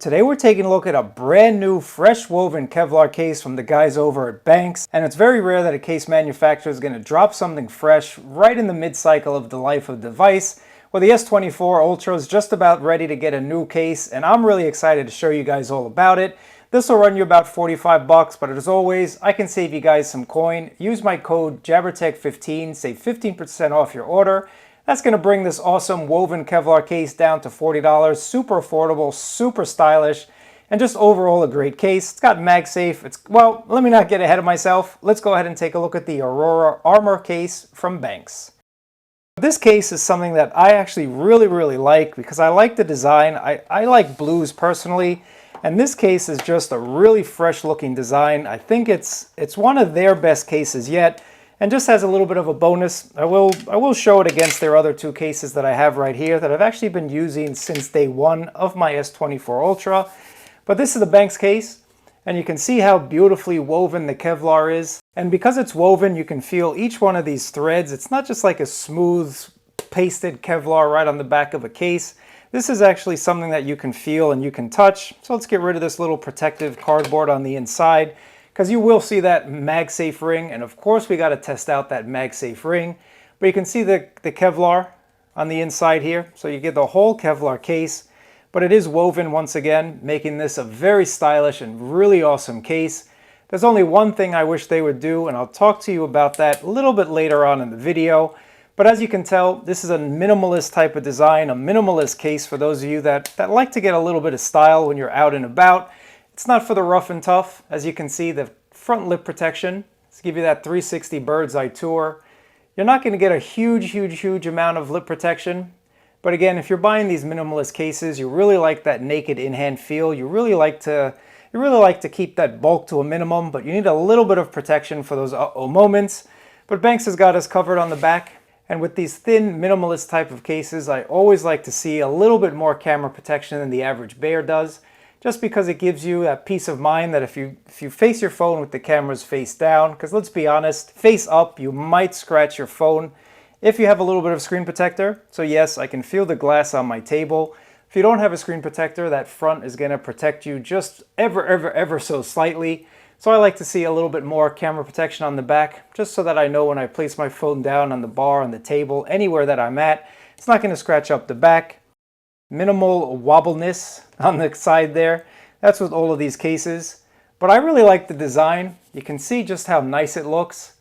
Today we're taking a look at a brand new fresh woven Kevlar case from the guys over at Benks, and it's very rare that a case manufacturer is going to drop something fresh right in the mid-cycle of the life of the device. Well, the S24 Ultra is just about ready to get a new case, and I'm really excited to show you guys all about it. This will run you about 45 bucks, but as always, I can save you guys some coin. Use my code JabberTech15, save 15% off your order. That's going to bring this awesome woven Kevlar case down to $40. Super affordable, super stylish, and just overall a great case. It's got MagSafe. Well, let me not get ahead of myself. Let's go ahead and take a look at the Aurora Armor case from Benks. This case is something that I actually really like because I like the design. I like blues personally, and this case is just a really fresh looking design. I think it's one of their best cases yet. And just as a little bit of a bonus, I will show it against their other two cases that I have right here that I've actually been using since day one of my S24 Ultra. But this is the Benks case, and you can see how beautifully woven the Kevlar is. And because it's woven, you can feel each one of these threads. It's not just like a smooth, pasted Kevlar right on the back of a case. This is actually something that you can feel and you can touch. So let's get rid of this little protective cardboard on the inside, because you will see that MagSafe ring, and of course we got to test out that MagSafe ring. But you can see the Kevlar on the inside here, so you get the whole Kevlar case, but it is woven once again, making this a very stylish and really awesome case. There's only one thing I wish they would do, and I'll talk to you about that a little bit later on in the video. But as you can tell, this is a minimalist type of design, a minimalist case for those of you that like to get a little bit of style when you're out and about. It's not for the rough and tough. As you can see, the front lip protection, let's give you that 360 bird's eye tour. You're not going to get a huge amount of lip protection. But again, if you're buying these minimalist cases, you really like that naked in-hand feel. You really like to keep that bulk to a minimum, but you need a little bit of protection for those uh-oh moments. But Benks has got us covered on the back. And with these thin, minimalist type of cases, I always like to see a little bit more camera protection than the average bear does, just because it gives you that peace of mind that if you face your phone with the cameras face down, because let's be honest, face up, you might scratch your phone if you have a little bit of screen protector. So yes, I can feel the glass on my table. If you don't have a screen protector, that front is going to protect you just ever so slightly. So I like to see a little bit more camera protection on the back, just so that I know when I place my phone down on the bar, on the table, anywhere that I'm at, it's not going to scratch up the back. Minimal wobbleness on the side there. That's with all of these cases. But I really like the design. You can see just how nice it looks.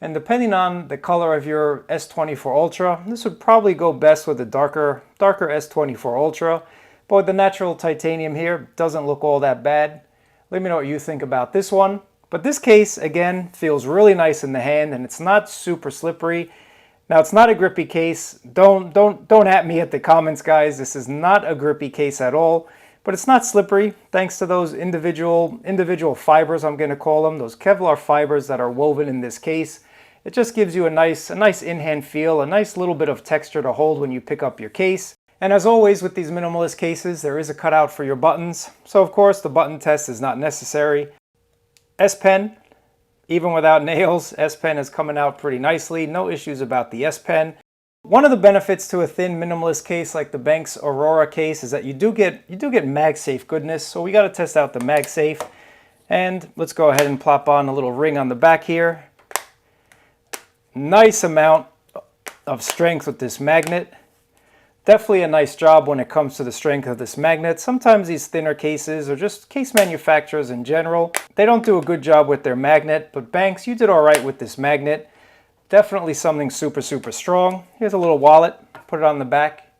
And depending on the color of your S24 Ultra, this would probably go best with the darker S24 Ultra. But with the natural titanium here, it doesn't look all that bad. Let me know what you think about this one. But this case, again, feels really nice in the hand, and it's not super slippery. Now, it's not a grippy case. Don't at me at the comments, guys. This is not a grippy case at all, but it's not slippery thanks to those individual fibers, I'm going to call them, those Kevlar fibers that are woven in this case. It just gives you a nice in-hand feel, a nice little bit of texture to hold when you pick up your case. And as always with these minimalist cases, there is a cutout for your buttons. So of course, the button test is not necessary. S Pen. Even without nails, S Pen is coming out pretty nicely. No issues about the S Pen. One of the benefits to a thin minimalist case like the Benks Aurora case is that you do get MagSafe goodness. So we got to test out the MagSafe. And let's go ahead and plop on a little ring on the back here. Nice amount of strength with this magnet. Definitely a nice job when it comes to the strength of this magnet. Sometimes these thinner cases, or just case manufacturers in general, they don't do a good job with their magnet, but Benks, you did all right with this magnet. Definitely something super strong. Here's a little wallet, put it on the back.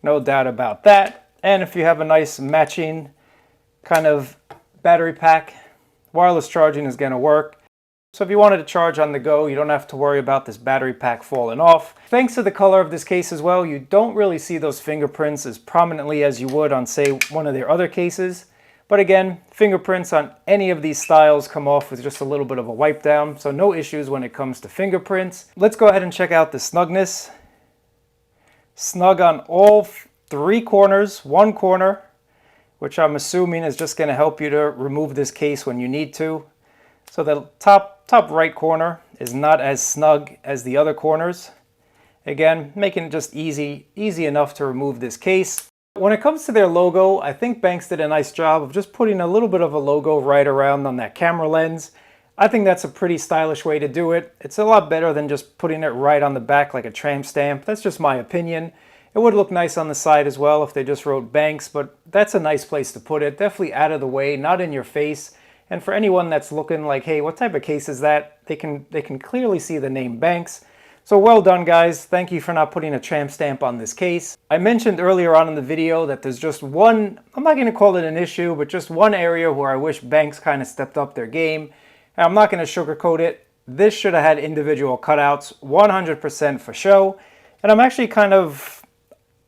No doubt about that. And if you have a nice matching kind of battery pack, wireless charging is going to work. So if you wanted to charge on the go, you don't have to worry about this battery pack falling off. Thanks to the color of this case as well, you don't really see those fingerprints as prominently as you would on, say, one of their other cases. But again, fingerprints on any of these styles come off with just a little bit of a wipe down, so no issues when it comes to fingerprints. Let's go ahead and check out the snugness. Snug on all three corners, one corner, which I'm assuming is just going to help you to remove this case when you need to. So the top right corner is not as snug as the other corners. Again, making it just easy enough to remove this case. When it comes to their logo, I think Benks did a nice job of just putting a little bit of a logo right around on that camera lens. I think that's a pretty stylish way to do it. It's a lot better than just putting it right on the back like a tramp stamp. That's just my opinion. It would look nice on the side as well if they just wrote Benks, but that's a nice place to put it. Definitely out of the way, not in your face. And for anyone that's looking like, hey, what type of case is that? They can clearly see the name Benks. So well done, guys. Thank you for not putting a tramp stamp on this case. I mentioned earlier on in the video that there's just one, I'm not going to call it an issue, but just one area where I wish Benks kind of stepped up their game. And I'm not going to sugarcoat it. This should have had individual cutouts, 100% for show. And I'm actually kind of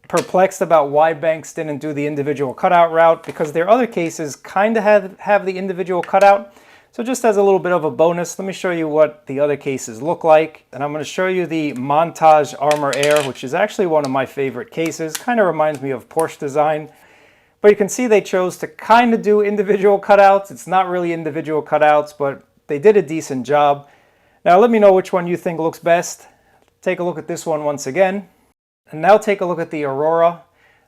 perplexed about why Benks didn't do the individual cutout route, because their other cases kind of have the individual cutout. So just as a little bit of a bonus, let me show you what the other cases look like. And I'm going to show you the Montage Armor Air, which is actually one of my favorite cases. Kind of reminds me of Porsche design. But you can see they chose to kind of do individual cutouts. It's not really individual cutouts, but they did a decent job. Now let me know which one you think looks best. Take a look at this one once again. And now take a look at the Aurora.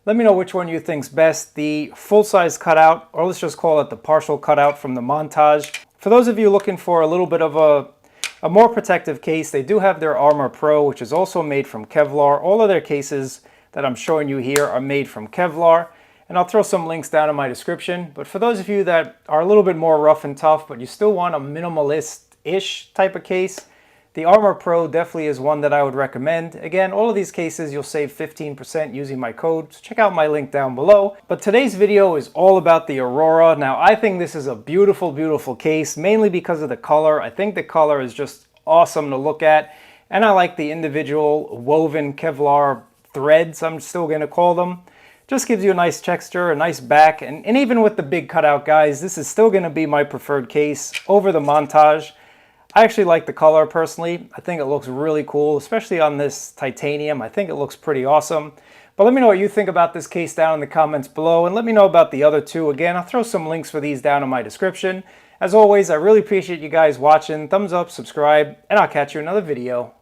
Let me know which one you think's best, the full-size cutout, or let's just call it the partial cutout from the Montage. For those of you looking for a little bit of a more protective case, they do have their Armor Pro, which is also made from Kevlar. All of their cases that I'm showing you here are made from Kevlar, and I'll throw some links down in my description. But for those of you that are a little bit more rough and tough, but you still want a minimalist-ish type of case, the Armor Pro definitely is one that I would recommend. Again, all of these cases you'll save 15% using my code, so check out my link down below. But today's video is all about the Aurora. Now I think this is a beautiful, beautiful case, mainly because of the color. I think the color is just awesome to look at, and I like the individual woven Kevlar threads, I'm still going to call them. Just gives you a nice texture, a nice back, and even with the big cutout, guys, this is still going to be my preferred case over the Montage. I actually like the color personally. I think it looks really cool, especially on this titanium. I think it looks pretty awesome. But let me know what you think about this case down in the comments below, and let me know about the other two. Again, I'll throw some links for these down in my description. As always, I really appreciate you guys watching. Thumbs up, subscribe, and I'll catch you in another video.